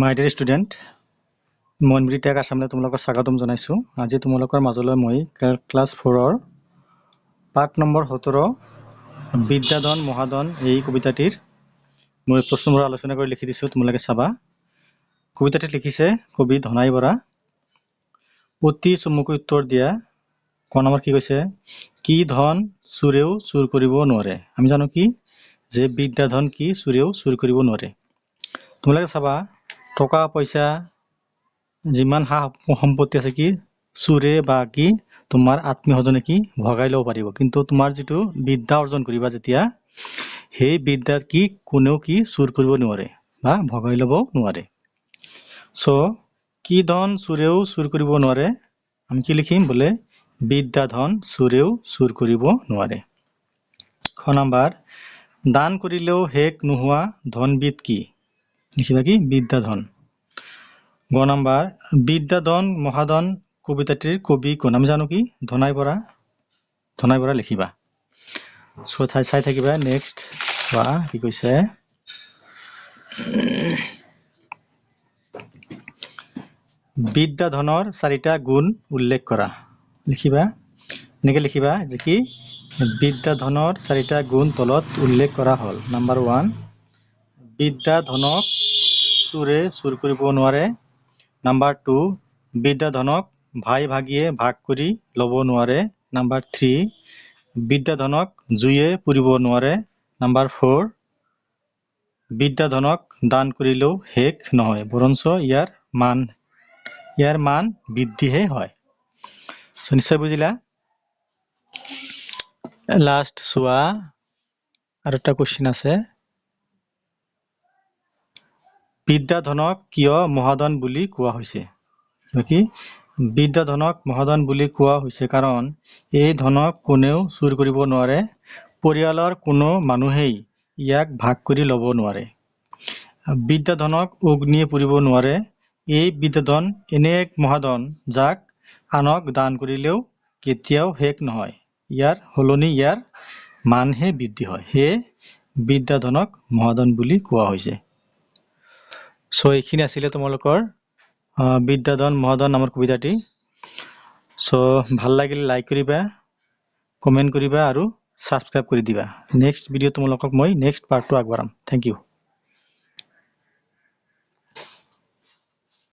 My dear student, মই মৃত্যাক আসামলৈ তোমালোকক স্বাগতম জনাইছো। আজি তোমালোকৰ মাজলৈ মই ক্লাস 4 পাঠ নম্বৰ 17 বিদ্যাধন মহাধন এই কবিতাটিৰ মই প্ৰশ্নবোৰ আলোচনা কৰি লিখি দিছো, তোমালোকে চাবা। কবিতাটি লিখিছে কবি ধনাই বৰা। অতি চমুকৈ উত্তৰ দিয়া। ক নম্বৰ কি কৈছে? কি ধন চুৰেও চুৰ কৰিব নোৱাৰে। আমি জানো কি যে বিদ্যাধন কি চুৰেও চুৰ কৰিব নোৱাৰে। তোমালোকে চাবা, টকা পইচা যিমান সম্পত্তি আছে কি চুৰে বা কি তোমাৰ আত্মীয়জনে কি ভগাই ল'ব পাৰিব, কিন্তু তোমাৰ যিটো বিদ্যা অৰ্জন কৰিবা যেতিয়া সেই বিদ্যাত কি কোনেও কি চুৰ কৰিব নোৱাৰে বা ভগাই ল'ব নোৱাৰে। কি ধন চুৰেও চুৰ কৰিব নোৱাৰে, আমি কি লিখিম বোলে বিদ্যাধন চুৰেও চুৰ কৰিব নোৱাৰে। খ নম্বৰ, দান কৰিলেও শেষ নোহোৱা ধনবিধ কি? লিখিবা কি বিদ্যাধন। গ নম্বৰ, বিদ্যাধন মহাধন কবিতাটিৰ কবি কোন? আমি জানো কি ধনাই বৰা। ধনাই বৰা লিখিবা। চাই থাকিবা। নেক্সট চোৱা কি কৈছে। বিদ্যাধনৰ 4টা গুণ উল্লেখ কৰা। লিখিবা, এনেকে লিখিবা যে কি বিদ্যাধনৰ 4টা গুণ তলত উল্লেখ কৰা হ'ল। নম্বৰ 1, বিদ্যাধনক চুৰে চুৰ কৰিব নোৱাৰে। নম্বৰ 2, বিদ্যাধনক ভাই ভাগিয়ে ভাগ কৰি ল'ব নোৱাৰে। নম্বৰ 3, বিদ্যাধনক জুয়ে পুৰিব নোৱাৰে। নম্বৰ 4, বিদ্যাধনক দান কৰিলেও শেষ নহয়, বৰঞ্চ ইয়াৰ মান বৃদ্ধিহে হয়। নিশ্চয় বুজিলা। লাষ্ট চোৱা, আৰু এটা কুৱেশ্যন আছে। বিদ্যাধনক কিয় মহাধন বুলি কোৱা হৈছে? কি বিদ্যাধনক মহাধন বুলি কোৱা হৈছে কাৰণ এই ধনক কোনেও চুৰ কৰিব নোৱাৰে। পৰিয়ালৰ কোনো মানুহেই ইয়াক ভাগ কৰি ল'ব নোৱাৰে। বিদ্যাধনক অগ্নিয়ে পুৰিব নোৱাৰে। এই বিদ্যাধন এনে এক মহাধন যাক আনক দান কৰিলেও কেতিয়াও শেষ নহয়, ইয়াৰ সলনি ইয়াৰ মানহে বৃদ্ধি হয়। সেয়ে বিদ্যাধনক মহাধন বুলি কোৱা হৈছে। এইখিনি আছিলে তোমালোকৰ বিদ্যাধন মহাধন নামৰ কবিতাটি। ভাল লাগিলে লাইক কৰিবা, কমেণ্ট কৰিবা আৰু ছাবস্ক্ৰাইব কৰি দিবা। নেক্সট ভিডিঅ' তোমালোকক মই নেক্সট পাৰ্টটো আগবঢ়াম। Thank U.